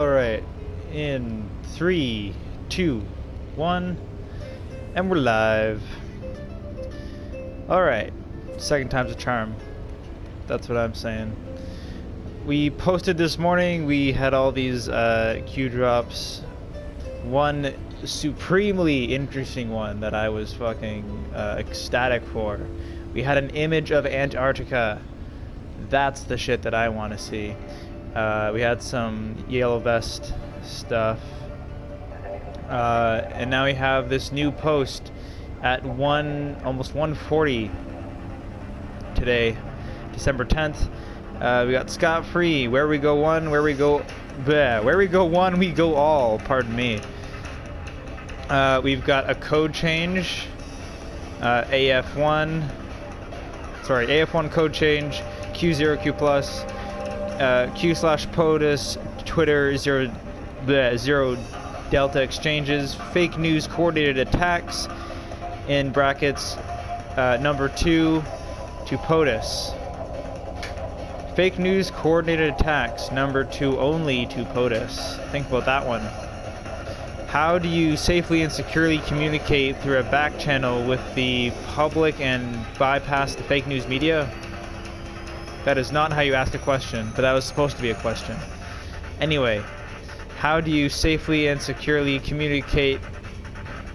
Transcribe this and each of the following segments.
Alright, in 3, 2, 1, and we're live. Alright, second time's a charm. That's what I'm saying. We posted this morning, we had all these Q drops. One supremely interesting one that I was fucking ecstatic for. We had an image of Antarctica. That's the shit that I want to see. We had some Yellow Vest stuff, and now we have this new post at almost 1:40 today, December 10th. We got Scott Free. Where we go one, where we go, bleh, where we go one, we go all. Pardon me. We've got a code change. AF1 code change. Q0Q plus. Q/POTUS, Twitter, zero Delta exchanges, fake news coordinated attacks, in brackets, number 2 to POTUS. Fake news coordinated attacks, number 2 only to POTUS. Think about that one. How do you safely and securely communicate through a back channel with the public and bypass the fake news media? That is not how you ask a question, but that was supposed to be a question. Anyway, how do you safely and securely communicate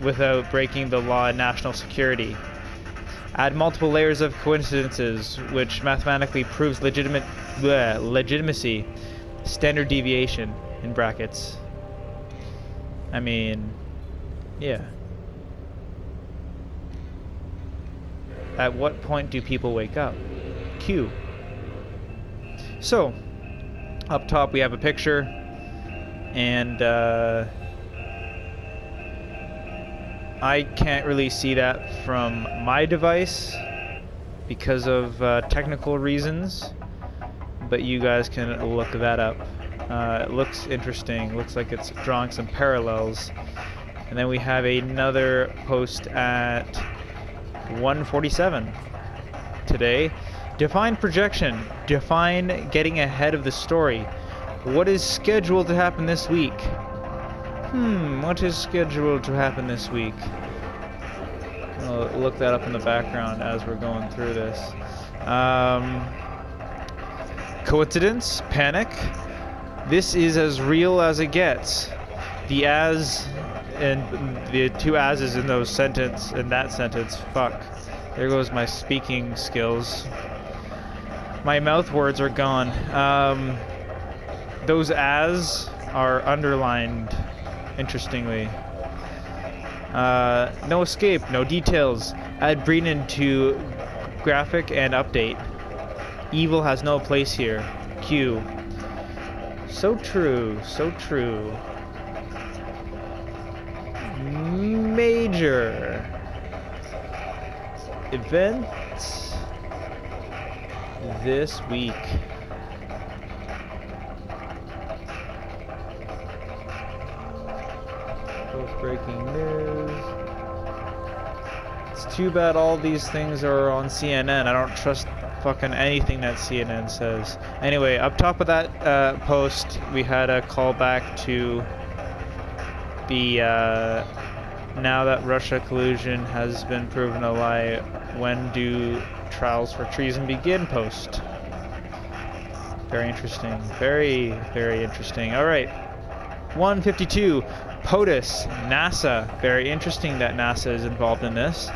without breaking the law and national security? Add multiple layers of coincidences, which mathematically proves legitimacy. Standard deviation, in brackets. I mean, yeah. At what point do people wake up? Q. So, up top we have a picture, and I can't really see that from my device because of technical reasons, but you guys can look that up. It looks interesting, looks like it's drawing some parallels. And then we have another post at 1:47 today. Define projection. Define getting ahead of the story. What is scheduled to happen this week? What is scheduled to happen this week? I'll look that up in the background as we're going through this. Coincidence? Panic? This is as real as it gets. The as and the two as's in that sentence. Fuck. There goes my speaking skills. My mouth words are gone. Those as are underlined, interestingly. No escape, no details. Add Brennan to graphic and update. Evil has no place here. Q. So true, so true. Major events this week. Both breaking news. It's too bad all these things are on CNN. I don't trust fucking anything that CNN says. Anyway, up top of that post, we had a callback to the now that Russia collusion has been proven a lie, when do trials for treason begin post. Very interesting. Very, very interesting. Alright. 1:52. POTUS. NASA. Very interesting that NASA is involved in this.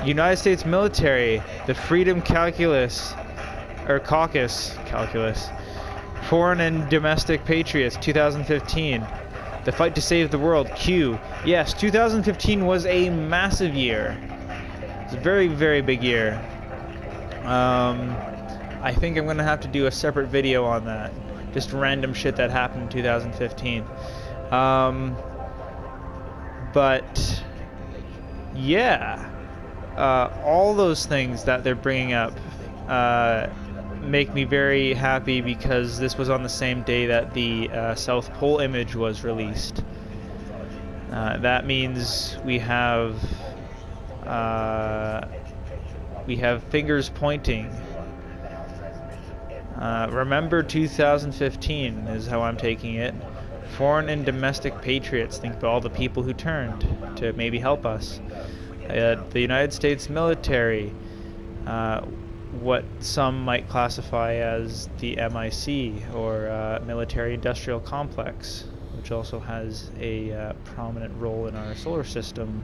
United States military. The Freedom Caucus. Foreign and domestic patriots. 2015. The fight to save the world. Q. Yes, 2015 was a massive year. It's a very, very big year. I think I'm gonna have to do a separate video on that. Just random shit that happened in 2015. But yeah, all those things that they're bringing up make me very happy, because this was on the same day that the South Pole image was released. That means we have fingers pointing Remember 2015 is how I'm taking it. Foreign and domestic patriots. Think about all the people who turned to maybe help us. The United States military, what some might classify as the MIC, or military industrial complex, which also has a prominent role in our solar system.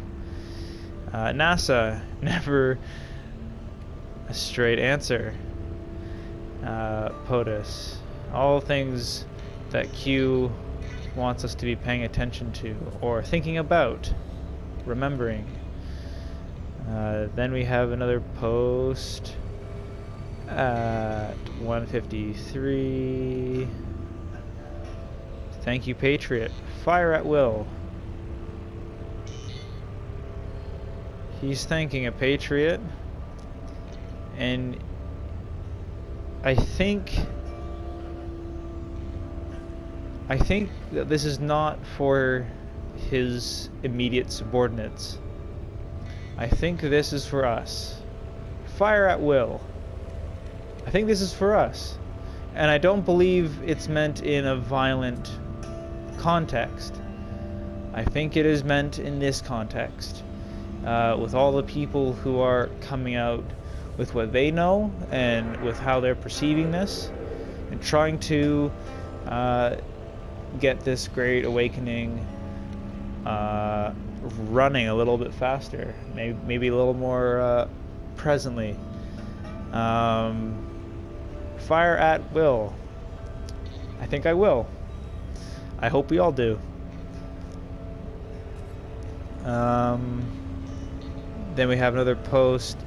NASA, never a straight answer. POTUS, all things that Q wants us to be paying attention to, or thinking about, remembering. Then we have another post at 1:53. Thank you, Patriot. Fire at will. He's thanking a Patriot, and I think that this is not for his immediate subordinates. I think this is for us. Fire at will. I think this is for us. And I don't believe it's meant in a violent context. I think it is meant in this context. With all the people who are coming out with what they know and with how they're perceiving this, and trying to get this great awakening running a little bit faster, maybe a little more presently. Fire at will. I think I will. I hope we all do. Then we have another post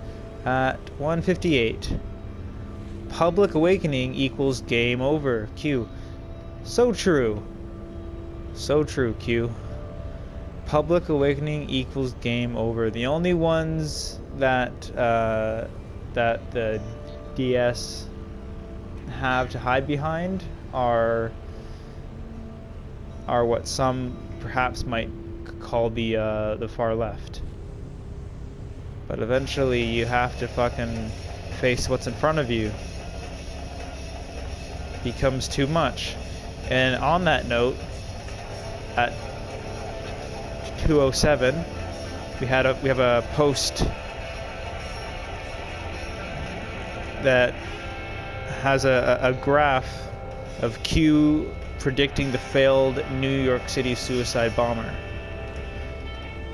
at 1:58. Public awakening equals game over. Q. So true. So true, Q. Public awakening equals game over. The only ones that that the DS have to hide behind are what some perhaps might call the far left. But eventually you have to fucking face what's in front of you. Becomes too much. And on that note, at 2:07, we have a post that has a graph of Q predicting the failed New York City suicide bomber,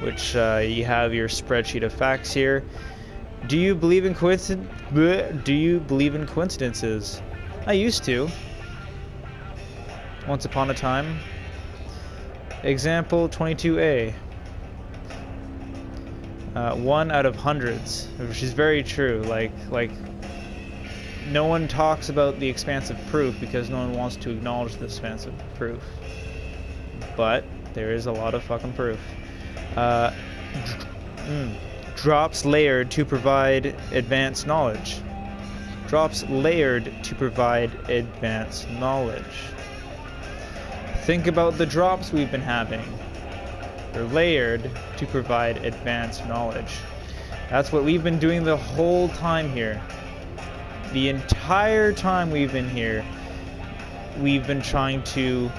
which you have your spreadsheet of facts here. Do you believe in coincidences? I used to. Once upon a time. Example 22A. 1 out of hundreds, which is very true. Like no one talks about the expansive proof because no one wants to acknowledge the expansive proof. But there is a lot of fucking proof. Drops layered to provide advanced knowledge. Drops layered to provide advanced knowledge. Think about the drops we've been having. They're layered to provide advanced knowledge. That's what we've been doing the whole time here. The entire time we've been here, we've been trying to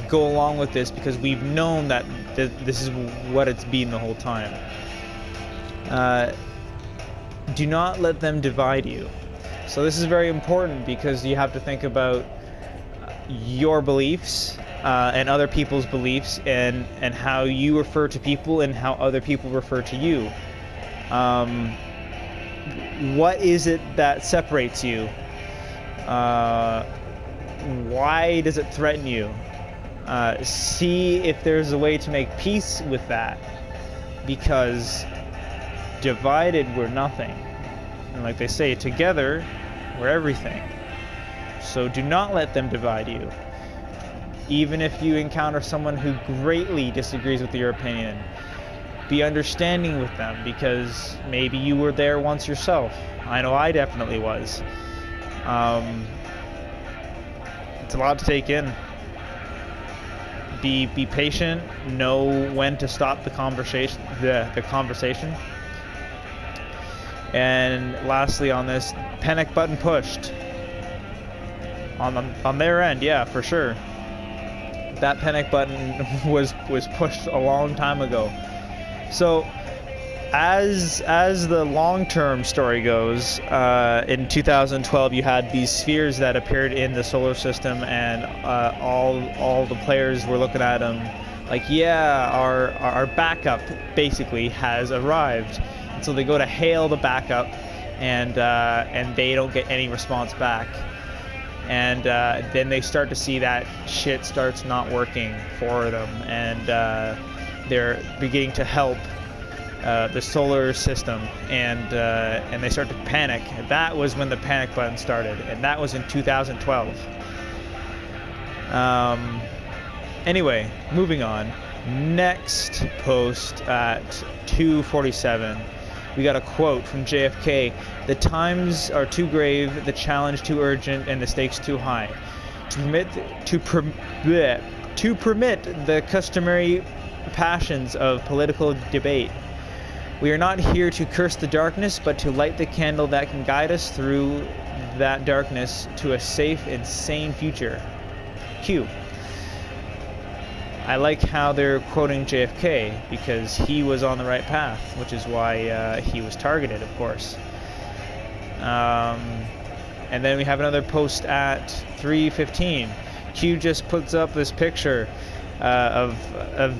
go along with this because we've known that this is what it's been the whole time. Do not let them divide you. So this is very important because you have to think about your beliefs and other people's beliefs and how you refer to people and how other people refer to you. What is it that separates you? Why does it threaten you? See if there's a way to make peace with that, because divided we're nothing, and like they say, together we're everything. So do not let them divide you. Even if you encounter someone who greatly disagrees with your opinion, be understanding with them, because maybe you were there once yourself. I know I definitely was. It's a lot to take in. Be patient. Know when to stop the conversation. And lastly on this, panic button pushed. On their end, yeah, for sure. That panic button was pushed a long time ago. So as the long-term story goes, in 2012 you had these spheres that appeared in the solar system, and all the players were looking at them like, yeah, our backup basically has arrived. And so they go to hail the backup, and they don't get any response back. And then they start to see that shit starts not working for them, and they're beginning to help the solar system, and they start to panic. That was when the panic button started, and that was in 2012. Anyway, moving on. Next post at 2:47, we got a quote from JFK: "The times are too grave, the challenge too urgent, and the stakes too high to permit the customary passions of political debate. We are not here to curse the darkness, but to light the candle that can guide us through that darkness to a safe and sane future." Q. I like how they're quoting JFK, because he was on the right path, which is why he was targeted, of course. And then we have another post at 3:15. Q just puts up this picture of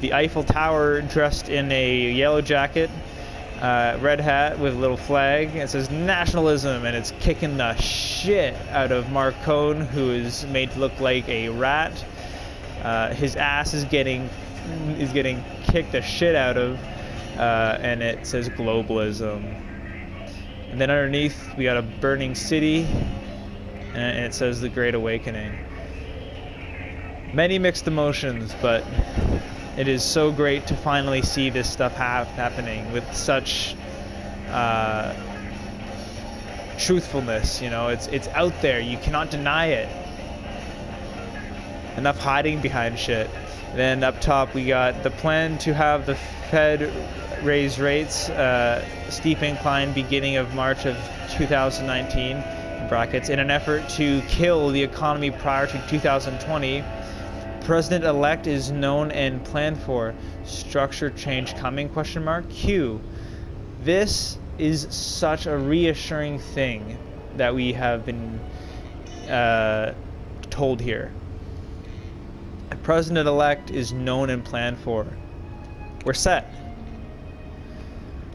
the Eiffel Tower dressed in a yellow jacket, red hat with a little flag. It says nationalism, and it's kicking the shit out of Mark Cohn, who is made to look like a rat. His ass is getting kicked the shit out of, and it says globalism. And then underneath we got a burning city, and it says the Great Awakening. Many mixed emotions, but it is so great to finally see this stuff happening with such truthfulness. You know, it's out there. You cannot deny it. Enough hiding behind shit. Then up top we got the plan to have the Fed raise rates, steep incline beginning of March of 2019, in brackets, in an effort to kill the economy prior to 2020. President-elect is known and planned for. Structure change coming, question mark. Q. This is such a reassuring thing that we have been told here. The president-elect is known and planned for. We're set.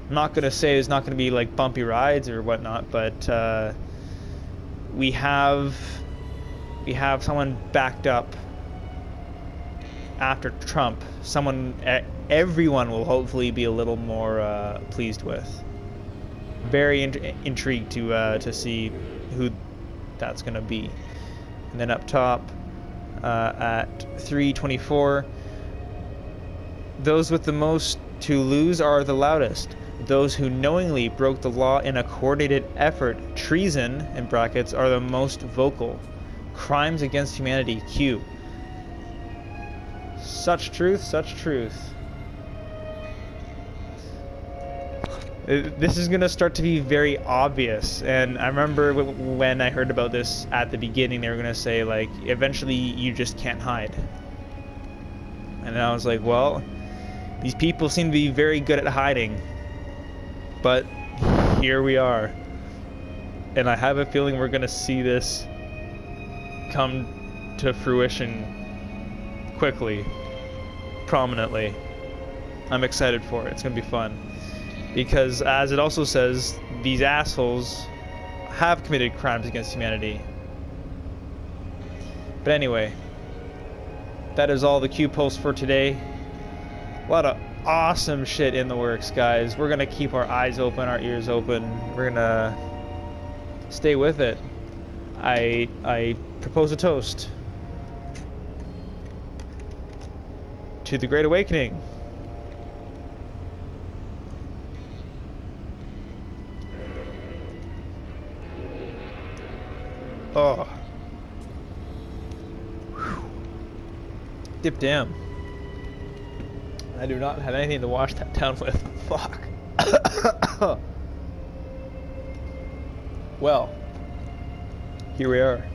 I'm not gonna say it's not gonna be like bumpy rides or whatnot, but we have someone backed up after Trump. Someone everyone will hopefully be a little more pleased with. Very intrigued to see who that's gonna be. And then up top, at 3:24, those with the most to lose are the loudest. Those who knowingly broke the law in a coordinated effort, treason, in brackets, are the most vocal. Crimes against humanity, Q. Such truth, such truth. This is going to start to be very obvious, and I remember when I heard about this at the beginning, they were going to say, like, eventually you just can't hide. And I was like, well, these people seem to be very good at hiding, but here we are. And I have a feeling we're going to see this come to fruition quickly, prominently. I'm excited for it. It's going to be fun. Because, as it also says, these assholes have committed crimes against humanity. But anyway, that is all the Q posts for today. A lot of awesome shit in the works, guys. We're gonna keep our eyes open, our ears open. We're gonna stay with it. I propose a toast to the Great Awakening. Oh. Whew. Dip damn. I do not have anything to wash that down with. Fuck. Well, here we are.